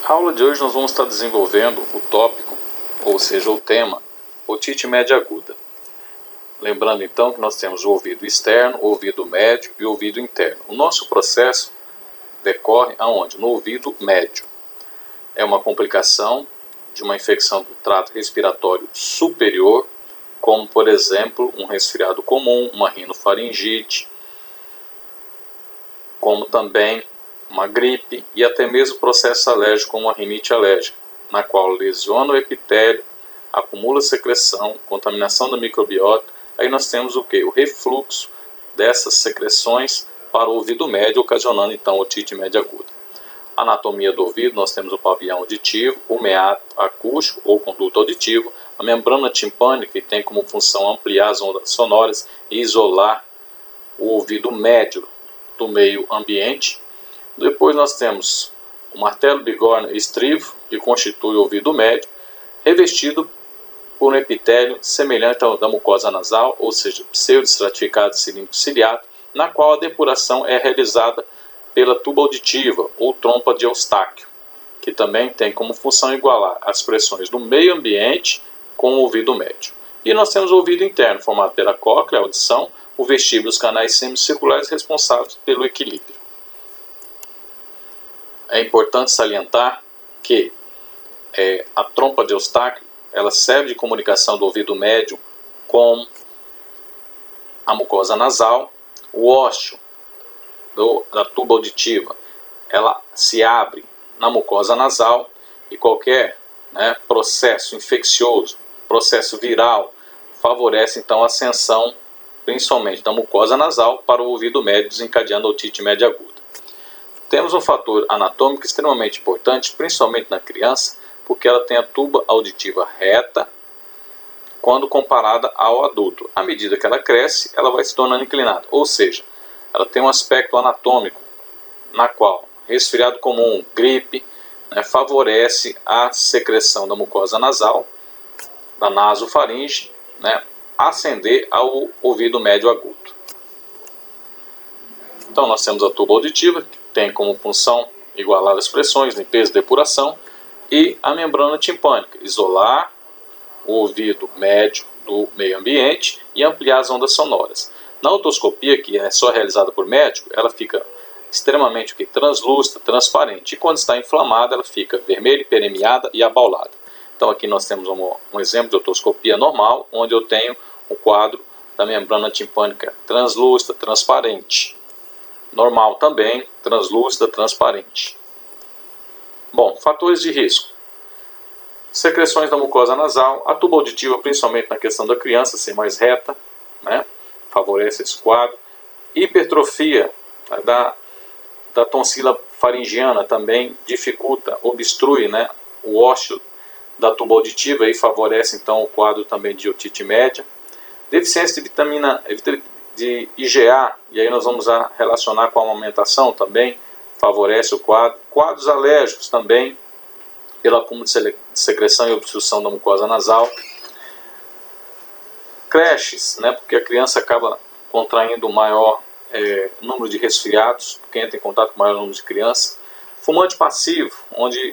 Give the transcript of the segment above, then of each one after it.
Na aula de hoje nós vamos estar desenvolvendo o tópico, ou seja, o tema, otite média aguda. Lembrando então que nós temos o ouvido externo, o ouvido médio e o ouvido interno. O nosso processo decorre aonde? No ouvido médio. É uma complicação de uma infecção do trato respiratório superior, como por exemplo um resfriado comum, uma rinofaringite, como também uma gripe e até mesmo processo alérgico como a rinite alérgica, na qual lesiona o epitélio, acumula secreção, contaminação da microbiota. Aí nós temos o que? O refluxo dessas secreções para o ouvido médio, ocasionando então otite média aguda. Anatomia do ouvido, nós temos o pavilhão auditivo, o meato acústico ou conduto auditivo, a membrana timpânica, que tem como função ampliar as ondas sonoras e isolar o ouvido médio do meio ambiente. Depois nós temos o martelo bigorna estrivo, que constitui o ouvido médio, revestido por um epitélio semelhante ao da mucosa nasal, ou seja, pseudoestratificado cilíndrico ciliado, na qual a depuração é realizada pela tuba auditiva ou trompa de Eustáquio, que também tem como função igualar as pressões do meio ambiente com o ouvido médio. E nós temos o ouvido interno, formado pela cóclea, a audição, o vestíbulo e os canais semicirculares responsáveis pelo equilíbrio. É importante salientar que a trompa de Eustáquio ela serve de comunicação do ouvido médio com a mucosa nasal. O ósseo da tuba auditiva ela se abre na mucosa nasal e qualquer processo infeccioso, processo viral, favorece então a ascensão principalmente da mucosa nasal para o ouvido médio, desencadeando a otite média aguda. Temos um fator anatômico extremamente importante, principalmente na criança, porque ela tem a tuba auditiva reta quando comparada ao adulto. À medida que ela cresce, ela vai se tornando inclinada, ou seja, ela tem um aspecto anatômico na qual resfriado comum, gripe, favorece a secreção da mucosa nasal, da nasofaringe, ascender ao ouvido médio agudo. Então nós temos a tuba auditiva, que tem como função igualar as pressões, limpeza e depuração, e a membrana timpânica, isolar o ouvido médio do meio ambiente e ampliar as ondas sonoras. Na otoscopia, que é só realizada por médico, ela fica extremamente translúcida, transparente, e quando está inflamada ela fica vermelha, hiperemiada e abaulada. Então aqui nós temos um exemplo de otoscopia normal, onde eu tenho o quadro da membrana timpânica translúcida, transparente. Normal também, translúcida, transparente. Bom, fatores de risco. Secreções da mucosa nasal, a tuba auditiva, principalmente na questão da criança, ser mais reta, favorece esse quadro. Hipertrofia da tonsila faringiana também dificulta, obstrui o ósseo da tuba auditiva e favorece então o quadro também de otite média. Deficiência de vitamina de IgA, e aí nós vamos relacionar com a amamentação também, favorece o quadro. Quadros alérgicos também, pelo acúmulo de secreção e obstrução da mucosa nasal. Creches, porque a criança acaba contraindo um maior número de resfriados, porque entra em contato com o maior número de crianças. Fumante passivo,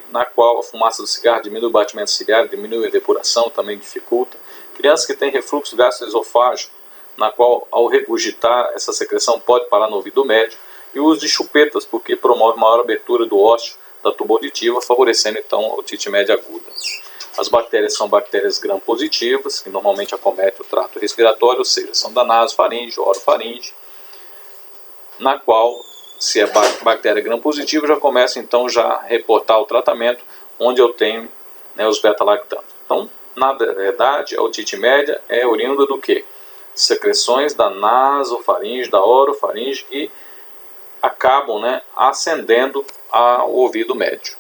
na qual a fumaça do cigarro diminui o batimento ciliar, diminui a depuração, também dificulta. Crianças que têm refluxo gastroesofágico, na qual ao regurgitar essa secreção pode parar no ouvido médio. E o uso de chupetas, porque promove maior abertura do ósseo da tuba auditiva, favorecendo então a otite média aguda. As bactérias são bactérias gram-positivas, que normalmente acometem o trato respiratório, ou seja, são da nasofaringe, orofaringe, na qual, se é bactéria gram-positiva, já começa então a reportar o tratamento, onde eu tenho os beta-lactanos. Então, na verdade, a otite média é oriunda do quê? Secreções da nasofaringe, da orofaringe, que acabam ascendendo ao ouvido médio.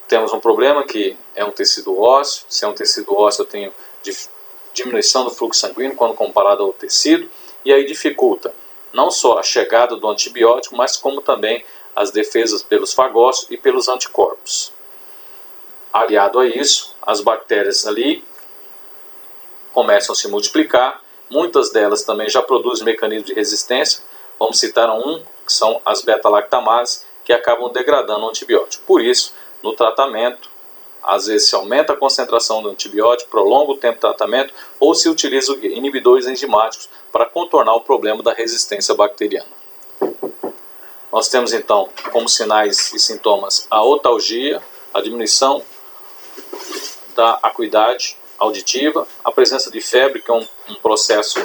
Temos um problema que é um tecido ósseo. Se é um tecido ósseo, eu tenho diminuição do fluxo sanguíneo quando comparado ao tecido, e aí dificulta não só a chegada do antibiótico, mas como também as defesas pelos fagócitos e pelos anticorpos. Aliado a isso, as bactérias ali começam a se multiplicar, muitas delas também já produzem mecanismos de resistência. Vamos citar que são as beta-lactamases, que acabam degradando o antibiótico. Por isso, no tratamento. Às vezes se aumenta a concentração do antibiótico, prolonga o tempo de tratamento ou se utiliza inibidores enzimáticos para contornar o problema da resistência bacteriana. Nós temos então como sinais e sintomas a otalgia, a diminuição da acuidade auditiva, a presença de febre, que é um processo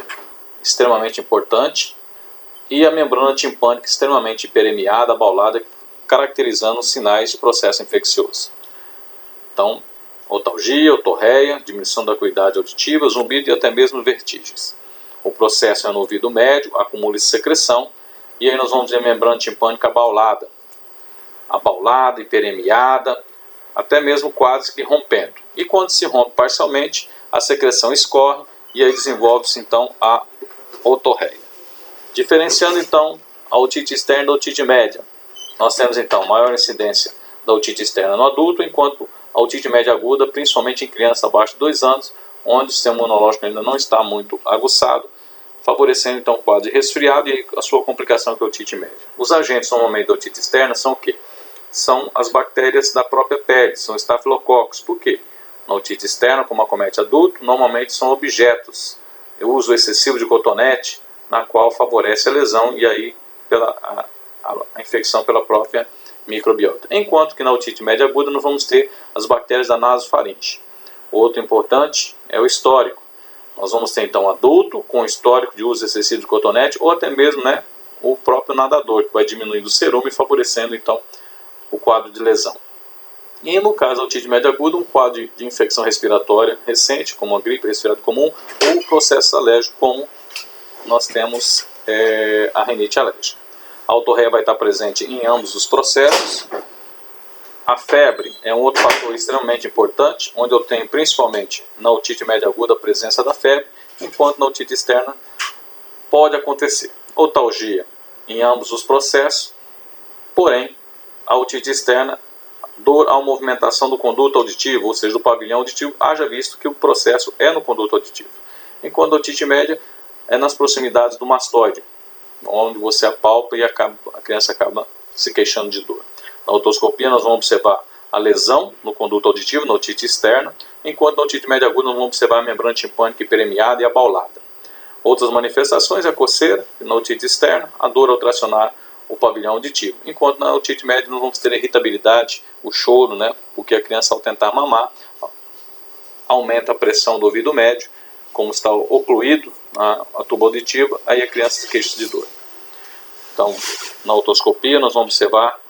extremamente importante, e a membrana timpânica extremamente hiperemiada, abaulada, caracterizando sinais de processo infeccioso. Então, otalgia, otorreia, diminuição da acuidade auditiva, zumbido e até mesmo vertigens. O processo é no ouvido médio, acumula-se secreção, e aí nós vamos ver a membrana timpânica abaulada, hiperemiada, até mesmo quase que rompendo. E quando se rompe parcialmente, a secreção escorre e aí desenvolve-se então a otorreia. Diferenciando então a otite externa da otite média, nós temos então maior incidência da otite externa no adulto, enquanto a otite média aguda, principalmente em crianças abaixo de 2 anos, onde o sistema imunológico ainda não está muito aguçado, favorecendo então o quadro de resfriado e a sua complicação que é a otite média. Os agentes normalmente da otite externa são o quê? São as bactérias da própria pele, são estafilococos. Por quê? Na otite externa, como acomete adulto, normalmente são objetos. O uso excessivo de cotonete, na qual favorece a lesão e aí a infecção pela própria microbiota. Enquanto que na otite média aguda nós vamos ter as bactérias da nasofaringe. Outro importante é o histórico. Nós vamos ter então adulto com histórico de uso excessivo de cotonete ou até mesmo o próprio nadador, que vai diminuindo o cerume e favorecendo então o quadro de lesão. E no caso da otite média aguda, um quadro de infecção respiratória recente, como a gripe, resfriado comum, ou processo alérgico, como nós temos a rinite alérgica. A otorreia vai estar presente em ambos os processos. A febre é um outro fator extremamente importante, onde eu tenho principalmente na otite média aguda a presença da febre, enquanto na otite externa pode acontecer otalgia em ambos os processos, porém a otite externa, dor à movimentação do conduto auditivo, ou seja, do pavilhão auditivo, haja visto que o processo é no conduto auditivo. Enquanto a otite média é nas proximidades do mastoide, onde você apalpa e a criança acaba se queixando de dor. Na otoscopia nós vamos observar a lesão no conduto auditivo, na otite externa, enquanto na otite média aguda nós vamos observar a membrana timpânica hiperemiada e abaulada. Outras manifestações é a coceira, na otite externa, a dor ao tracionar o pavilhão auditivo, enquanto na otite média nós vamos ter a irritabilidade, o choro, porque a criança ao tentar mamar aumenta a pressão do ouvido médio, como está ocluído a tuba auditiva, aí a criança se queixa de dor. Então, na otoscopia nós vamos observar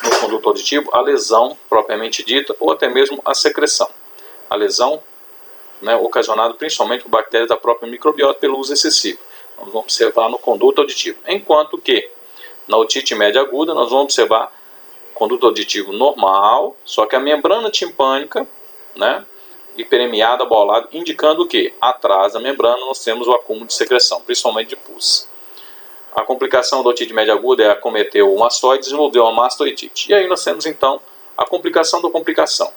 no conduto auditivo a lesão propriamente dita ou até mesmo a secreção. A lesão ocasionada principalmente por bactérias da própria microbiota pelo uso excessivo. Nós vamos observar no conduto auditivo. Enquanto que na otite média aguda nós vamos observar conduto auditivo normal, só que a membrana timpânica, hiperemiada, abaulada, indicando que atrás da membrana nós temos o acúmulo de secreção, principalmente de pus. A complicação da otite média aguda é acometer o mastoide e desenvolver uma mastoidite. E aí nós temos então a complicação da complicação.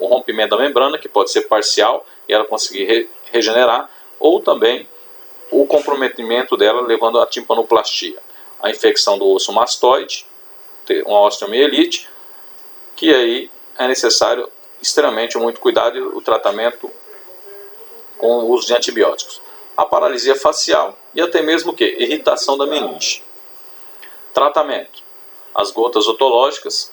O rompimento da membrana, que pode ser parcial e ela conseguir regenerar, ou também o comprometimento dela levando à timpanoplastia. A infecção do osso mastoide, uma osteomielite, que aí é necessário extremamente muito cuidado e o tratamento com o uso de antibióticos. A paralisia facial e até mesmo irritação da meninge. Tratamento. As gotas otológicas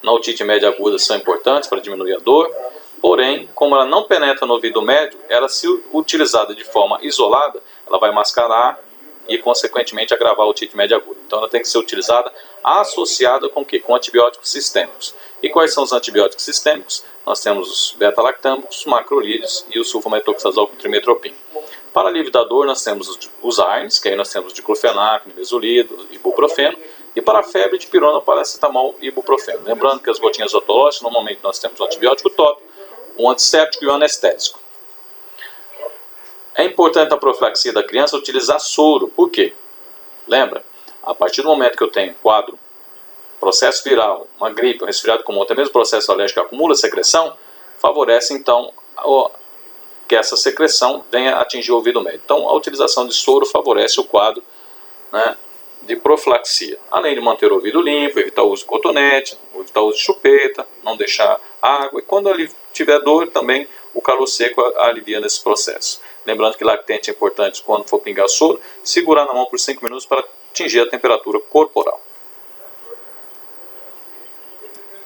na otite média aguda são importantes para diminuir a dor, porém, como ela não penetra no ouvido médio, ela, se utilizada de forma isolada, ela vai mascarar e consequentemente agravar a otite média aguda. Então ela tem que ser utilizada associada com o quê? Com antibióticos sistêmicos. E quais são os antibióticos sistêmicos? Nós temos os beta-lactâmicos, os macrolídeos e o sulfametoxazol com trimetropim. Para alívio da dor nós temos os ARNs, que aí nós temos o diclofenac, nimesulida, ibuprofeno, e para a febre de pirona, paracetamol e ibuprofeno. Lembrando que as gotinhas otológicas, normalmente nós temos o antibiótico tópico, o antisséptico e o anestésico. É importante a profilaxia da criança utilizar soro. Por quê? Lembra? A partir do momento que eu tenho quadro, processo viral, uma gripe, um resfriado comum, até mesmo processo alérgico que acumula secreção, favorece então que essa secreção venha atingir o ouvido médio. Então a utilização de soro favorece o quadro de profilaxia, além de manter o ouvido limpo, evitar o uso de cotonete, evitar o uso de chupeta, não deixar água, e quando ele tiver dor também o calor seco alivia nesse processo. Lembrando que lactente é importante quando for pingar soro, segurar na mão por 5 minutos para atingir a temperatura corporal.